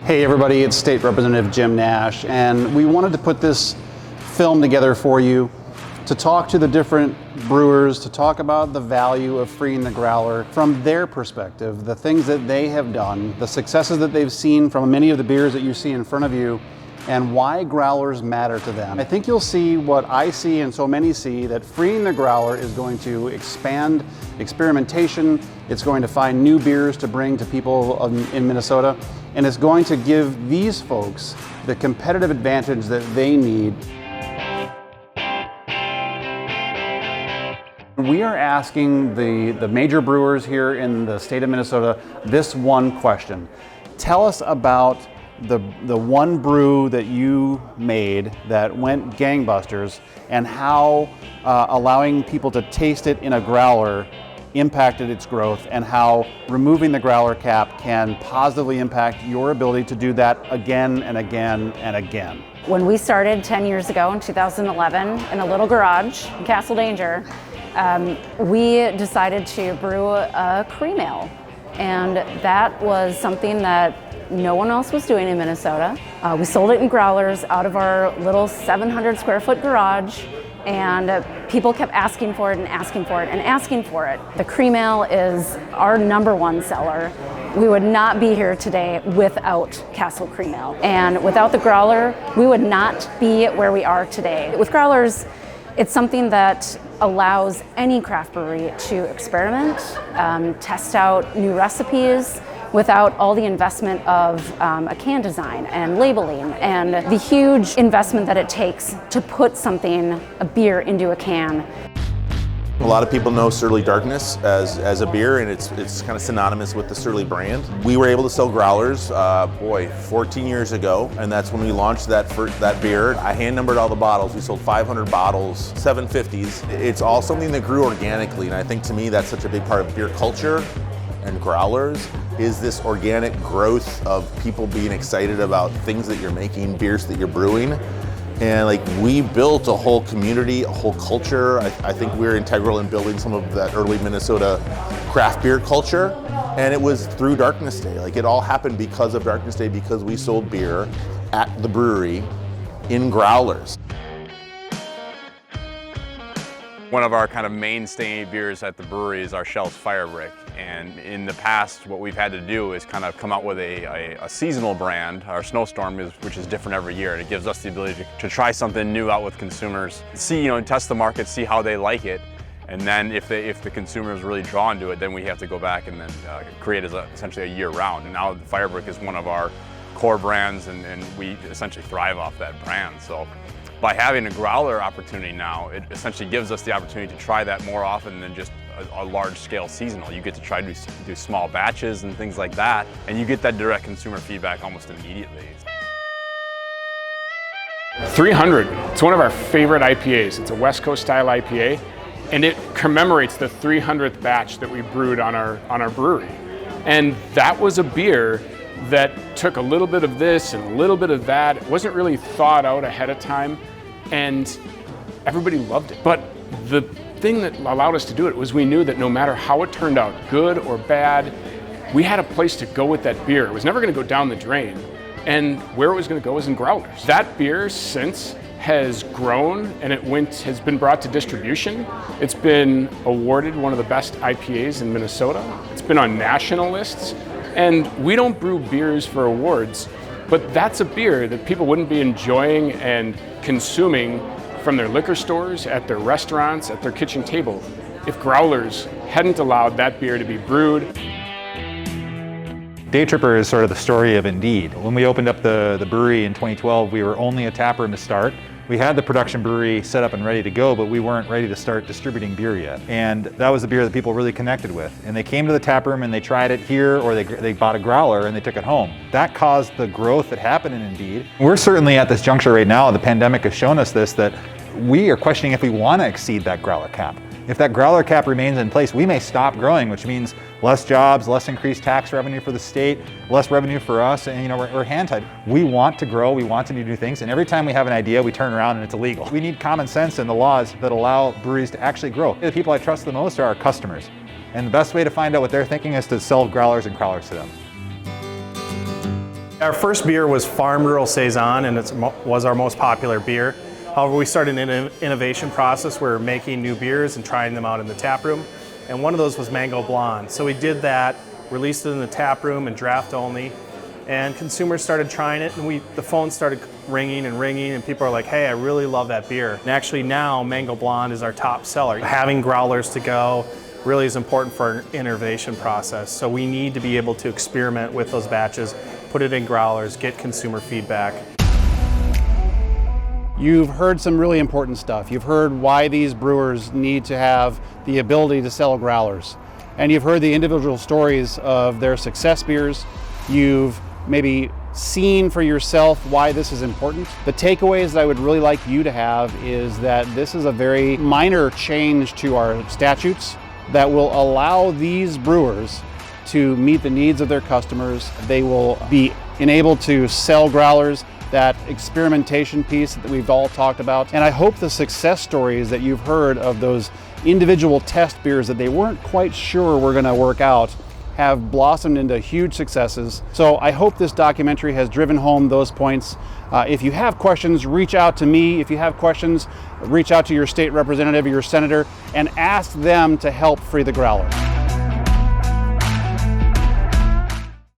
Hey everybody, it's State Representative Jim Nash, and we wanted to put this film together for you to talk to the different brewers, to talk about the value of freeing the growler from their perspective, the things that they have done, the successes that they've seen from many of the beers that you see in front of you, and why growlers matter to them. I think you'll see what I see and so many see, that freeing the growler is going to expand experimentation, it's going to find new beers to bring to people in Minnesota, and it's going to give these folks the competitive advantage that they need. We are asking the major brewers here in the state of Minnesota this one question. Tell us about the one brew that you made that went gangbusters, and how allowing people to taste it in a growler impacted its growth, and how removing the growler cap can positively impact your ability to do that again and again and again. When we started 10 years ago in 2011 in a little garage in Castle Danger, we decided to brew a cream ale, and that was something that no one else was doing in Minnesota. We sold it in growlers out of our little 700 square foot garage, and people kept asking for it and asking for it and asking for it. The cream ale is our #1 seller. We would not be here today without Castle Cream Ale, and without the growler, we would not be where we are today. With growlers, it's something that allows any craft brewery to experiment, test out new recipes without all the investment of a can design and labeling and the huge investment that it takes to put a beer into a can. A lot of people know Surly Darkness as a beer, and it's kind of synonymous with the Surly brand. We were able to sell growlers, 14 years ago, and that's when we launched that beer. I hand numbered all the bottles. We sold 500 bottles, 750s. It's all something that grew organically, and I think to me that's such a big part of beer culture and growlers, is this organic growth of people being excited about things that you're making, beers that you're brewing. And we built a whole community, a whole culture. I think we're integral in building some of that early Minnesota craft beer culture. And it was through Darkness Day. It all happened because of Darkness Day, because we sold beer at the brewery in growlers. One of our kind of mainstay beers at the brewery is our Shell's Fire Brick. And in the past, what we've had to do is kind of come out with a seasonal brand, our Snowstorm, which is different every year. And it gives us the ability to try something new out with consumers, see, test the market, see how they like it. And then if the consumer is really drawn to it, then we have to go back and then create as essentially a year round. And now the Fire Brick is one of our core brands, and we essentially thrive off that brand. So by having a growler opportunity now, it essentially gives us the opportunity to try that more often than just a large-scale seasonal. You get to try to do small batches and things like that, and you get that direct consumer feedback almost immediately. 300, it's one of our favorite IPAs. It's a West Coast style IPA, and it commemorates the 300th batch that we brewed on our brewery. And that was a beer that took a little bit of this and a little bit of that. It wasn't really thought out ahead of time, and everybody loved it. But the thing that allowed us to do it was we knew that no matter how it turned out, good or bad, we had a place to go with that beer. It was never going to go down the drain, and where it was going to go was in growlers. That beer since has grown, and has been brought to distribution. It's been awarded one of the best IPAs in Minnesota. It's been on national lists, and we don't brew beers for awards, but that's a beer that people wouldn't be enjoying and consuming from their liquor stores, at their restaurants, at their kitchen table, if growlers hadn't allowed that beer to be brewed. Day Tripper is sort of the story of Indeed. When we opened up the brewery in 2012, we were only a tap room to start. We had the production brewery set up and ready to go, but we weren't ready to start distributing beer yet. And that was the beer that people really connected with. And they came to the tap room and they tried it here, or they bought a growler and they took it home. That caused the growth that happened in Indeed. We're certainly at this juncture right now, the pandemic has shown us this, that we are questioning if we want to exceed that growler cap. If that growler cap remains in place, we may stop growing, which means less jobs, less increased tax revenue for the state, less revenue for us, and we're hand-tied. We want to grow, we want to do new things, and every time we have an idea, we turn around and it's illegal. We need common sense in the laws that allow breweries to actually grow. The people I trust the most are our customers, and the best way to find out what they're thinking is to sell growlers and crowlers to them. Our first beer was Farm Girl Saison, and it was our most popular beer. However, we started an innovation process where we're making new beers and trying them out in the tap room. And one of those was Mango Blonde. So we did that, released it in the tap room and draft only. And consumers started trying it, and the phone started ringing, and people are like, hey, I really love that beer. And actually now, Mango Blonde is our top seller. Having growlers to go really is important for our innovation process. So we need to be able to experiment with those batches, put it in growlers, get consumer feedback. You've heard some really important stuff. You've heard why these brewers need to have the ability to sell growlers. And you've heard the individual stories of their success beers. You've maybe seen for yourself why this is important. The takeaways that I would really like you to have is that this is a very minor change to our statutes that will allow these brewers to meet the needs of their customers. They will be enabled to sell growlers, that experimentation piece that we've all talked about. And I hope the success stories that you've heard of those individual test beers that they weren't quite sure were gonna work out have blossomed into huge successes. So I hope this documentary has driven home those points. If you have questions, reach out to me. If you have questions, reach out to your state representative or your senator and ask them to help free the growler.